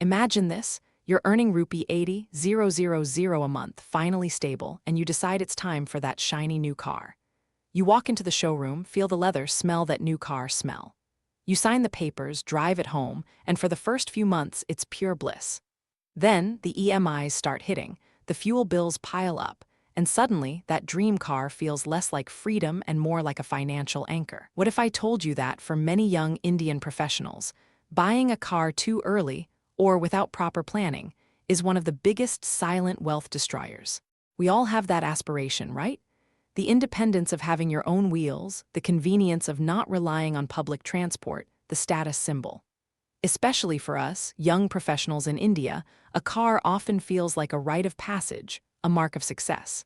Imagine this, you're earning rupee 80,000 a month, finally stable, and you decide it's time for that shiny new car. You walk into the showroom, feel the leather, smell that new car smell. You sign the papers, drive it home, and for the first few months, it's pure bliss. Then, the EMIs start hitting, the fuel bills pile up, and suddenly, that dream car feels less like freedom and more like a financial anchor. What if I told you that for many young Indian professionals, buying a car too early, or without proper planning, is one of the biggest silent wealth destroyers? We all have that aspiration, right? The independence of having your own wheels, the convenience of not relying on public transport, the status symbol. Especially for us, young professionals in India, a car often feels like a rite of passage, a mark of success.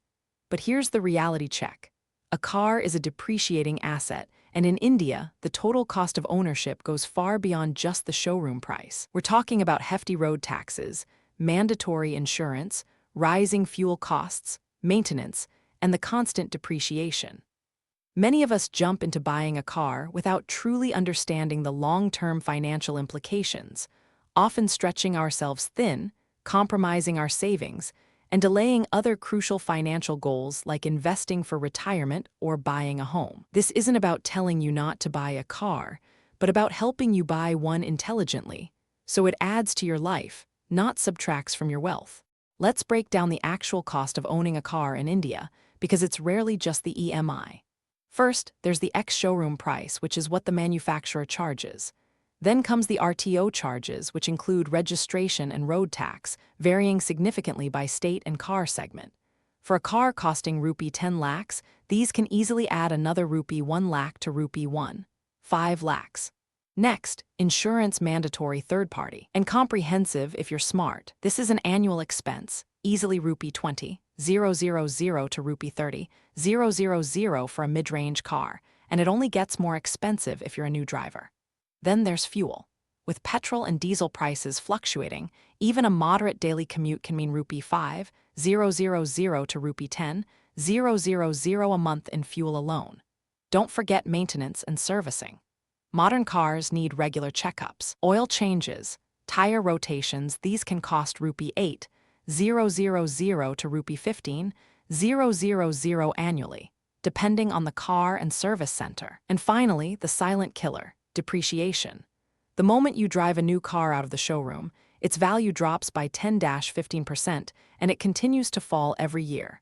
But here's the reality check. A car is a depreciating asset, and in India, the total cost of ownership goes far beyond just the showroom price. We're talking about hefty road taxes, mandatory insurance, rising fuel costs, maintenance, and the constant depreciation. Many of us jump into buying a car without truly understanding the long-term financial implications, often stretching ourselves thin, compromising our savings, and delaying other crucial financial goals like investing for retirement or buying a home. This isn't about telling you not to buy a car, but about helping you buy one intelligently, so it adds to your life, not subtracts from your wealth. Let's break down the actual cost of owning a car in India, because it's rarely just the EMI. First, there's the ex-showroom price, which is what the manufacturer charges. Then comes the RTO charges, which include registration and road tax, varying significantly by state and car segment. For a car costing rupee 10 lakhs, these can easily add another rupee 1 lakh to rupee 5 lakhs. Next, insurance mandatory third-party and comprehensive if you're smart. This is an annual expense, easily rupee 20,000 to rupee 30,000 for a mid-range car, and it only gets more expensive if you're a new driver. Then there's fuel. With petrol and diesel prices fluctuating, even a moderate daily commute can mean rupee 5,000 to rupee 10,000 a month in fuel alone. Don't forget maintenance and servicing. Modern cars need regular checkups, oil changes, tire rotations. These can cost rupee 8,000 to rupee 15,000 annually, depending on the car and service center. And finally, the silent killer, depreciation. The moment you drive a new car out of the showroom, its value drops by 10–15%, and it continues to fall every year.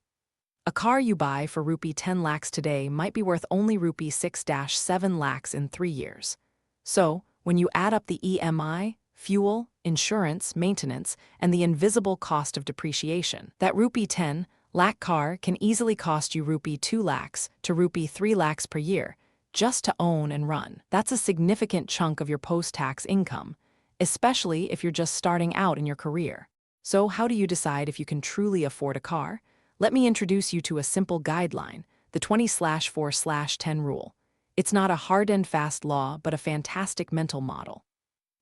A car you buy for rupee 10 lakhs today might be worth only rupee 6–7 lakhs in 3 years. So, when you add up the EMI, fuel, insurance, maintenance, and the invisible cost of depreciation, that rupee 10 lakh car can easily cost you rupee 2 lakhs to rupee 3 lakhs per year, just to own and run. That's a significant chunk of your post-tax income, especially if you're just starting out in your career. So how do you decide if you can truly afford a car? Let me introduce you to a simple guideline, the 20/4/10 rule. It's not a hard and fast law, but a fantastic mental model.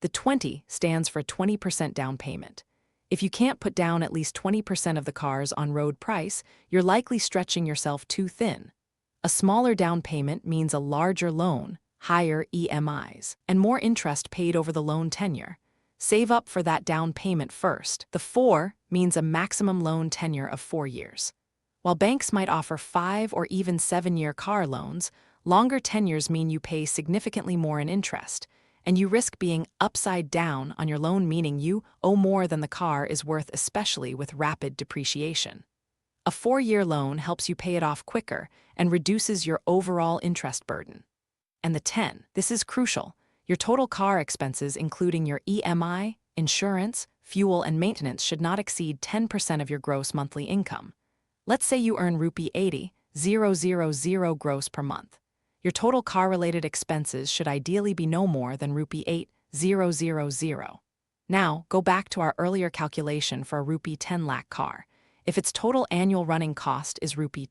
The 20 stands for 20% down payment. If you can't put down at least 20% of the car's on-road price, you're likely stretching yourself too thin. A smaller down payment means a larger loan, higher EMIs, and more interest paid over the loan tenure. Save up for that down payment first. The 4 means a maximum loan tenure of 4 years. While banks might offer 5 or even 7-year car loans, longer tenures mean you pay significantly more in interest, and you risk being upside down on your loan, meaning you owe more than the car is worth, especially with rapid depreciation. A 4-year loan helps you pay it off quicker and reduces your overall interest burden. And the 10, this is crucial. Your total car expenses, including your EMI, insurance, fuel, and maintenance, should not exceed 10% of your gross monthly income. Let's say you earn rupee 80,000 gross per month. Your total car-related expenses should ideally be no more than rupee 8,000. Now, go back to our earlier calculation for a rupee 10 lakh car. If its total annual running cost is rupee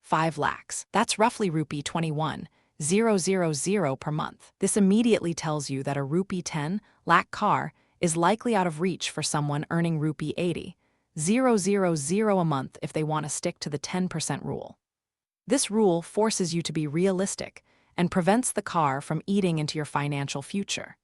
5 lakhs, that's roughly rupee 21,000 per month. This immediately tells you that a rupee 10 lakh car is likely out of reach for someone earning rupee 80,000 a month if they want to stick to the 10% rule. This rule forces you to be realistic and prevents the car from eating into your financial future.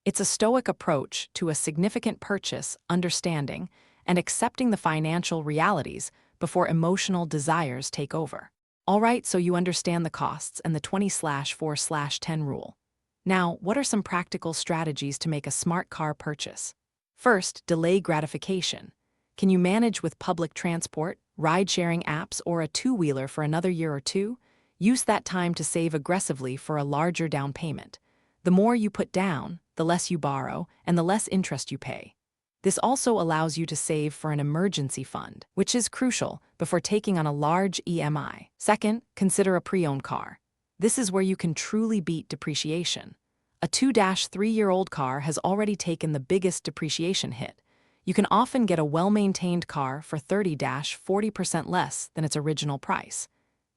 It's a stoic approach to a significant purchase, understanding, and accepting the financial realities before emotional desires take over. All right, so you understand the costs and the 20/4/10 rule. Now, what are some practical strategies to make a smart car purchase? First, delay gratification. Can you manage with public transport, ride-sharing apps, or a two-wheeler for another year or two? Use that time to save aggressively for a larger down payment. The more you put down, the less you borrow, and the less interest you pay. This also allows you to save for an emergency fund, which is crucial before taking on a large EMI. Second, consider a pre-owned car. This is where you can truly beat depreciation. A 2-3-year-old car has already taken the biggest depreciation hit. You can often get a well-maintained car for 30-40% less than its original price.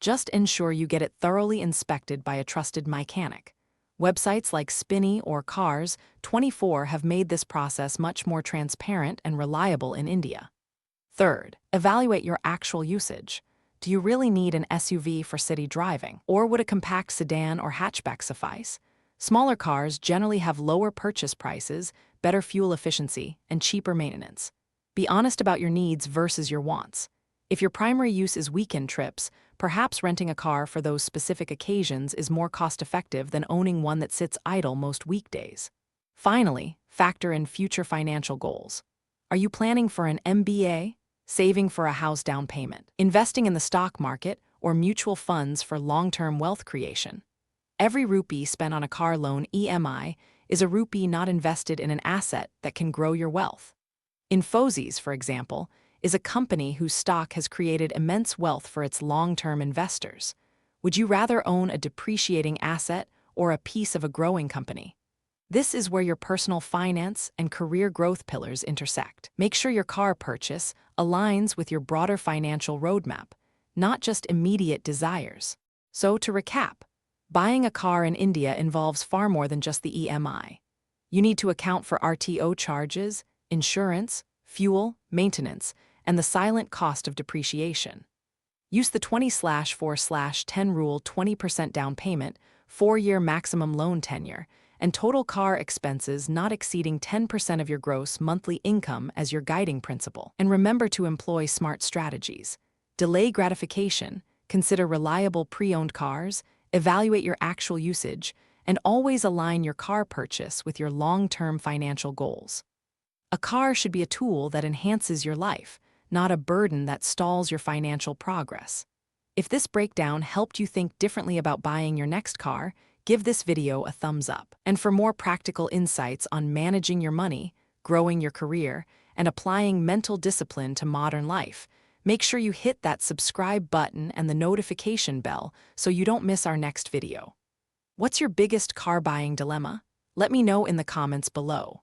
Just ensure you get it thoroughly inspected by a trusted mechanic. Websites like Spinny or Cars24 have made this process much more transparent and reliable in India. Third, evaluate your actual usage. Do you really need an SUV for city driving, or would a compact sedan or hatchback suffice? Smaller cars generally have lower purchase prices, better fuel efficiency, and cheaper maintenance. Be honest about your needs versus your wants. If your primary use is weekend trips, perhaps renting a car for those specific occasions is more cost-effective than owning one that sits idle most weekdays. Finally, factor in future financial goals. Are you planning for an MBA, saving for a house down payment, investing in the stock market, or mutual funds for long-term wealth creation? Every rupee spent on a car loan EMI is a rupee not invested in an asset that can grow your wealth. Infosys, for example, is a company whose stock has created immense wealth for its long-term investors. Would you rather own a depreciating asset or a piece of a growing company? This is where your personal finance and career growth pillars intersect. Make sure your car purchase aligns with your broader financial roadmap, not just immediate desires. So to recap, buying a car in India involves far more than just the EMI. You need to account for RTO charges, insurance, fuel, maintenance, and the silent cost of depreciation. Use the 20/4/10 rule: 20% down payment, 4-year maximum loan tenure, and total car expenses not exceeding 10% of your gross monthly income as your guiding principle. And remember to employ smart strategies. Delay gratification, consider reliable pre-owned cars, evaluate your actual usage, and always align your car purchase with your long-term financial goals. A car should be a tool that enhances your life, not a burden that stalls your financial progress. If this breakdown helped you think differently about buying your next car, give this video a thumbs up. And for more practical insights on managing your money, growing your career, and applying mental discipline to modern life, make sure you hit that subscribe button and the notification bell so you don't miss our next video. What's your biggest car buying dilemma? Let me know in the comments below.